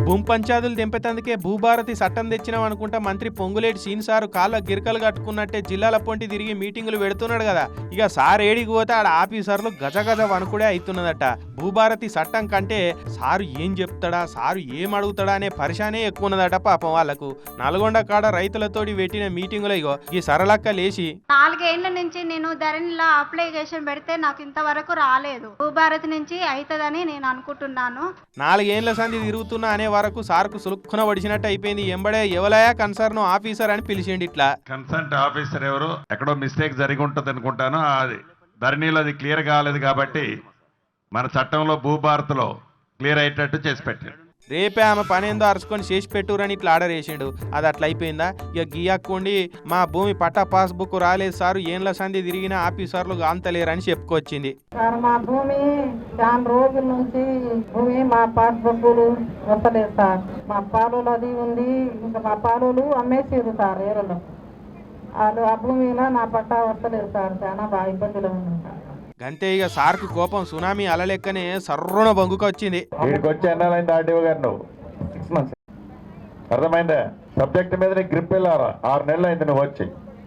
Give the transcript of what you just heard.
భూమి పంచాదులు తెంపేతందుకే భూభారతి చట్టం తెచ్చినాం అనుకుంటా మంత్రి పొంగులేటి సీన్ సారు కాళ్ళ గిరకలు కట్టుకున్నట్టే జిల్లాల పొంటి తిరిగి మీటింగులు పెడుతున్నాడు కదా. ఇక సార్ ఏడికి పోతే ఆడ ఆఫీసర్లు గజగజ వణుకుడే అవుతున్నదట. భూభారతి చట్టం కంటే సారు ఏం చెప్తాడా, సారు ఏం అడుగుతాడా అనే పరిశానే ఎక్కువ ఉన్నదట పాపం వాళ్ళకు. నల్గొండ కాడ రైతులతోటి పెట్టిన మీటింగులో ఇగో ఈ సరళక్క లేచి 4 ఏళ్ల నుంచి నేను ధరణిలో అప్లికేషన్ పెడితే నాకు ఇంతవరకు రాలేదు. భూభారతి నుంచి అవుతుందని నేను అనుకుంటున్నాను. 4 ఏళ్ల సంధి తిరుగుతున్నా అనే వరకు సార్కు సులుక్కున వడిచినట్టు అయిపోయింది. ఎంబడే ఎవలయా కన్సర్న్ ఆఫీసర్ అని పిలిచిండి. ఇట్లా కన్సల్ట్ ఆఫీసర్ ఎవరు ఎక్కడో మిస్టేక్ జరిగి ఉంటుంది అనుకుంటాను. అది ధరణిలో అది క్లియర్ కాలేదు కాబట్టి మన చట్టంలో భూభారతిలో క్లియర్ అయ్యేటట్టు చేసి పెట్టాడు. రేపే ఆమె పనేందో అరుచుకొని చేసి పెట్టురని ఇట్లా ఆర్డర్ వేసిండు. అది అట్లా అయిపోయిందా? ఇక గీయక్కుండి మా భూమి పట్టా పాస్బుక్ రాలేదు సారు, ఏండ్ల సంధి తిరిగిన ఆఫీసర్లు అంతలేరని చెప్పుకొచ్చింది. సార్ మా భూమి చాలా రోజుల నుంచి భూమి మా పాస్బుక్లు వస్తలేదు సార్. మా పాలులు అది ఉంది, ఇంకా మా పాలులు అమ్మేసారు సార్ ఏరలో. వాళ్ళు ఆ భూమిలో నా పట్టా వస్తలేదు సార్. చాలా బాగా ఇబ్బందిలో ఉంది సార్. గంతే ఇక సార్కు కోపం సునామీ అలలెక్కనే సర్రున బొంగుకొచ్చింది. వీడికి వచ్చి ఎన్నాలైంది ఆర్టీఓ గారు? నువ్వు 6 months. అర్థమైందా? సబ్జెక్ట్ మీద నీకు గ్రిప్ వెళ్ళారా? 6 నెలలు అయింది నువ్వు వచ్చి.